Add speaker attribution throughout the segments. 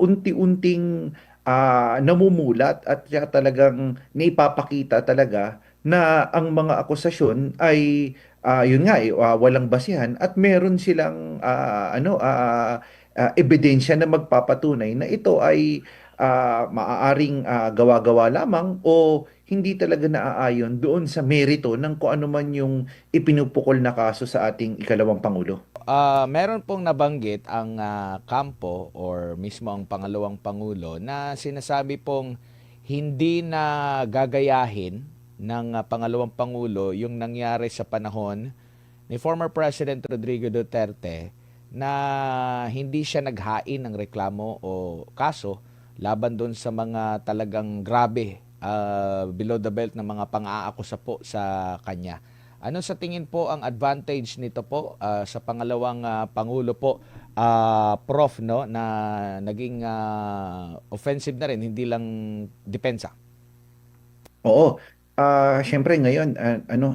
Speaker 1: unti-unting namumulat at talagang naipapakita talaga na ang mga akusasyon ay yun nga walang basihan at meron silang ebidensya na magpapatunay na ito ay maaaring gawa-gawa lamang o hindi talaga naaayon doon sa merito ng kung ano man yung ipinupukol na kaso sa ating ikalawang pangulo.
Speaker 2: Meron pong nabanggit ang kampo or mismo ang pangalawang pangulo na sinasabi pong hindi na gagayahin ng pangalawang pangulo yung nangyari sa panahon ni former President Rodrigo Duterte na hindi siya naghain ng reklamo o kaso laban doon sa mga talagang grabe, below the belt na mga pang-aakusa po sa kanya. Ano sa tingin po ang advantage nito po sa pangalawang pangulo po, Prof, no, na naging offensive na rin, hindi lang depensa?
Speaker 1: Oo. Syempre ngayon,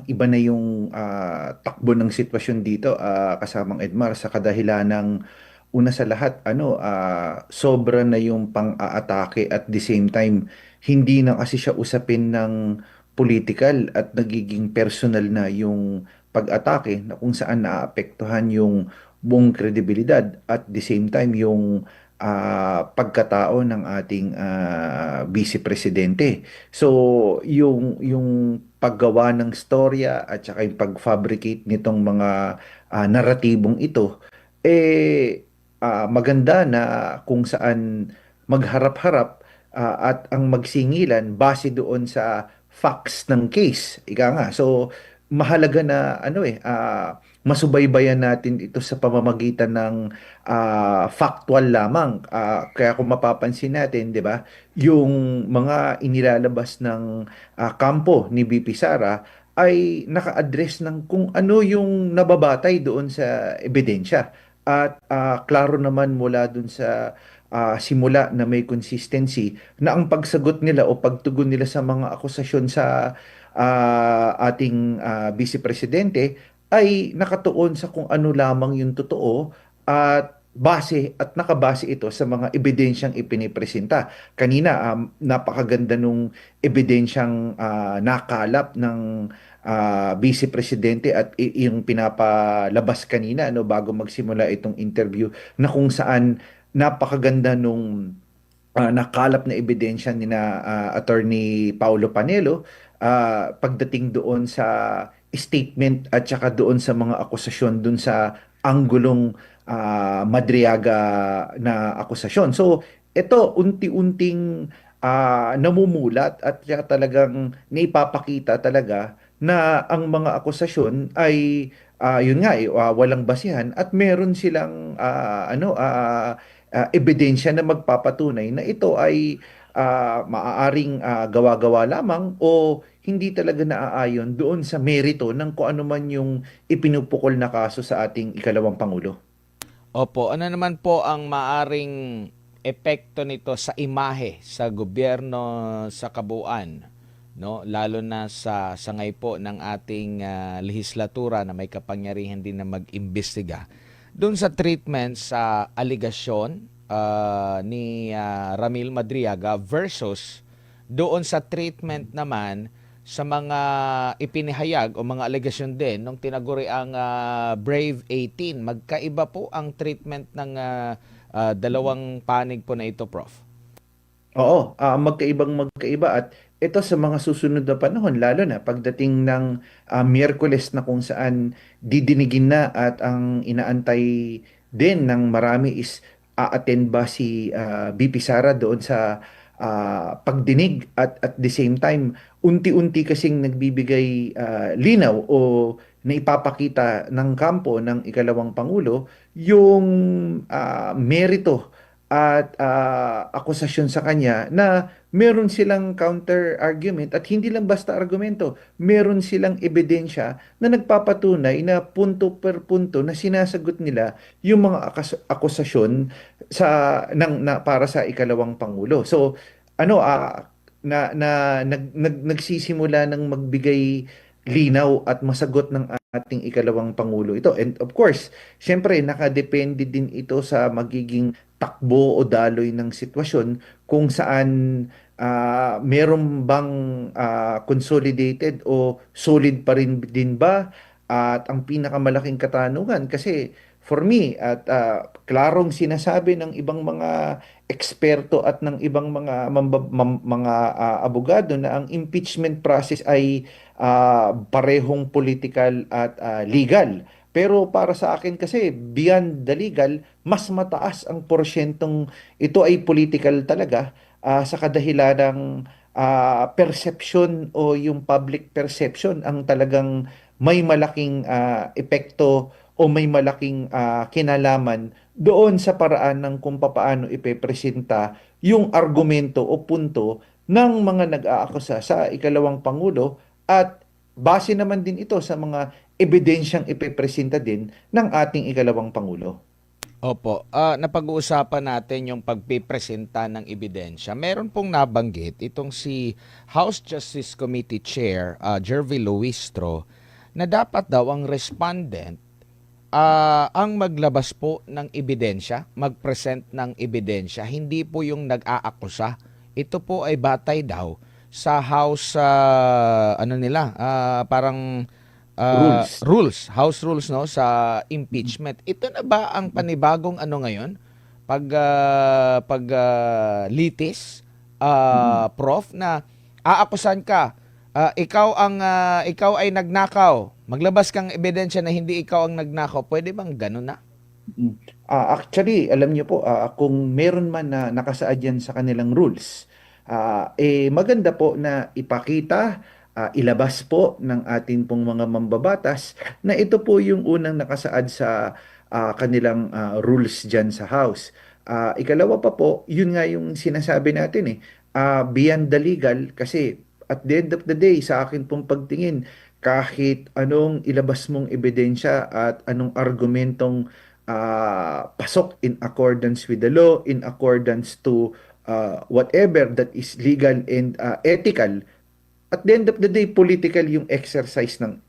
Speaker 1: iba na yung takbo ng sitwasyon dito, kasamang Edmar, sa kadahilan ng una sa lahat, sobra na yung pang-aatake at the same time, hindi na kasi siya usapin ng political at nagiging personal na yung pag-atake na kung saan naapektuhan yung buong kredibilidad at the same time yung pagkatao ng ating vice presidente. So, yung paggawa ng storya at saka yung pag-fabricate nitong mga naratibong ito, maganda na kung saan magharap-harap at ang magsingilan base doon sa facts ng case. Ika nga. So, mahalaga na masubaybayan natin ito sa pamamagitan ng factual lamang. Kaya kung mapapansin natin, 'di ba, yung mga inilalabas ng kampo ni BP Sara ay naka-address ng kung ano yung nababatay doon sa ebidensya. At klaro naman mula doon sa simula na may consistency na ang pagsagot nila o pagtugon nila sa mga akusasyon sa ating Vice Presidente ay nakatuon sa kung ano lamang yung totoo at base at nakabase ito sa mga ebidensyang ipinipresenta. Kanina, napakaganda nung ebidensyang nakalap ng Vice Presidente at yung pinapalabas kanina bago magsimula itong interview na kung saan napakaganda nung nakalap na ebidensya ni na Attorney Paulo Panelo pagdating doon sa statement at saka doon sa mga akusasyon doon sa anggulong Madriaga na akusasyon. So, ito unti-unting namumulat at saka talagang naipapakita talaga na ang mga akusasyon ay yun nga walang basihan at meron silang ebidensya na magpapatunay na ito ay maaaring gawa-gawa lamang o hindi talaga naaayon doon sa merito ng kung ano man yung ipinupukol na kaso sa ating ikalawang pangulo.
Speaker 2: Opo, ano naman po ang maaring epekto nito sa imahe sa gobyerno sa kabuuan, no? Lalo na sa sangay po ng ating lehislatura na may kapangyarihan din na mag-imbestiga doon sa treatment sa aligasyon ni Ramil Madriaga versus doon sa treatment naman sa mga ipinahayag o mga alegasyon din nung tinaguri ang Brave 18. Magkaiba po ang treatment ng dalawang panig po na ito, Prof.
Speaker 1: Oo, magkaiba at ito sa mga susunod na panahon, lalo na pagdating ng Miyerkules na kung saan didinigin na at ang inaantay din ng marami is a-attend ba si BP Sara doon sa pagdinig at the same time, unti-unti kasing nagbibigay linaw o naipapakita ng kampo ng ikalawang pangulo yung merito at akusasyon sa kanya na meron silang counter argument at hindi lang basta argumento, meron silang ebidensya na nagpapatunay na punto per punto na sinasagot nila yung mga akusasyon para sa ikalawang pangulo. So ano nagsisimula ng magbigay linaw at masagot ng ating ikalawang pangulo ito. And of course, syempre nakadepende din ito sa magiging takbo o daloy ng sitwasyon kung saan meron bang consolidated o solid pa rin din ba? At ang pinakamalaking katanungan kasi for me at klarong sinasabi ng ibang mga eksperto at ng ibang mga mga abogado na ang impeachment process ay parehong political at legal. Pero para sa akin kasi beyond the legal, mas mataas ang porsyentong ito ay political talaga sa kadahilanang perception o yung public perception ang talagang may malaking epekto o may malaking kinalaman doon sa paraan ng kung papaano ipepresenta yung argumento o punto ng mga nag-aakusa sa ikalawang pangulo at base naman din ito sa mga ebidensyang ipepresenta din ng ating ikalawang pangulo.
Speaker 2: Opo, napag-uusapan natin yung pagpipresenta ng ebidensya. Meron pong nabanggit itong si House Justice Committee Chair Jervy Luistro na dapat daw ang respondent ang maglabas po ng ebidensya, mag-present ng ebidensya, hindi po yung nag-aakusa. Ito po ay batay daw sa House ano nila, parang
Speaker 1: Rules.
Speaker 2: rules, House rules no sa impeachment. Ito na ba ang panibagong ano ngayon? Litis,
Speaker 1: Mm-mm.
Speaker 2: prof na aakusan ka, ikaw ay nagnakaw. Maglabas kang ebidensya na hindi ikaw ang nagnakaw. Pwede bang ganun na?
Speaker 1: Mm. Actually, alam niyo po, kung meron man na nakasaad yan sa kanilang rules, maganda po na ipakita, ilabas po ng ating pong mga mambabatas na ito po yung unang nakasaad sa kanilang rules dyan sa House. Ikalawa pa po, yun nga yung sinasabi natin beyond the legal, kasi at the end of the day, sa akin pong pagtingin, kahit anong ilabas mong ebidensya at anong argumentong pasok in accordance with the law, in accordance to whatever that is legal and ethical. At the end of the day, political yung exercise ng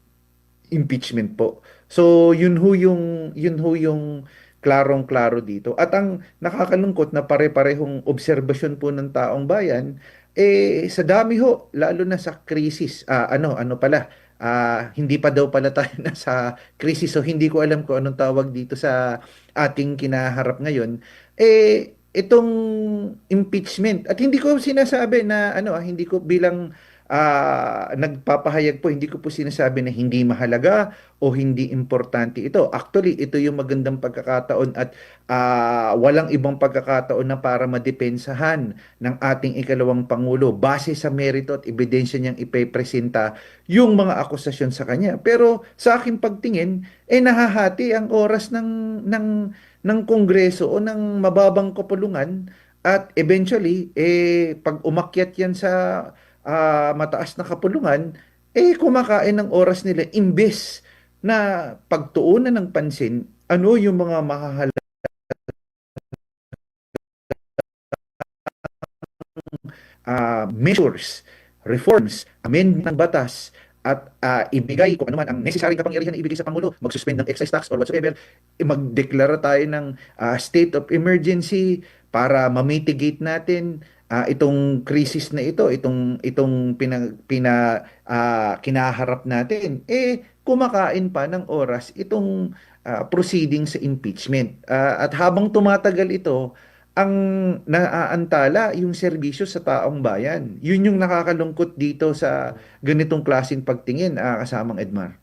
Speaker 1: impeachment po. So, yun ho yung klarong-klaro dito. At ang nakakalungkot na pare-parehong obserbasyon po ng taong bayan, sa dami ho, lalo na sa krisis, ano pala, hindi pa daw pala tayo nasa krisis, so hindi ko alam kung anong tawag dito sa ating kinaharap ngayon. Itong impeachment, at hindi ko sinasabi na, hindi ko bilang nagpapahayag po, hindi ko po sinasabi na hindi mahalaga o hindi importante ito. Actually, ito yung magandang pagkakataon at walang ibang pagkakataon na para madepensahan ng ating ikalawang pangulo base sa merito at ebidensya niyang ipepresenta yung mga akusasyon sa kanya. Pero sa aking pagtingin, nahahati ang oras ng Kongreso o ng mababang kapulungan at eventually, pag umakyat yan sa mataas na kapulungan, kumakain ng oras nila imbes na pagtuunan ng pansin ano yung mga mahahalagang measures, reforms, amendment ng batas at ibigay kung ano man ang necessary kapangyarihan na ibigay sa Pangulo, mag-suspend ng excise tax or whatsoever, magdeklara tayo ng state of emergency para ma-mitigate natin itong crisis na ito, itong kinaharap natin, kumakain pa ng oras itong proceeding sa impeachment. At habang tumatagal ito, ang naaantala yung serbisyo sa taong bayan. Yun yung nakakalungkot dito sa ganitong klaseng pagtingin, kasamang Edmar.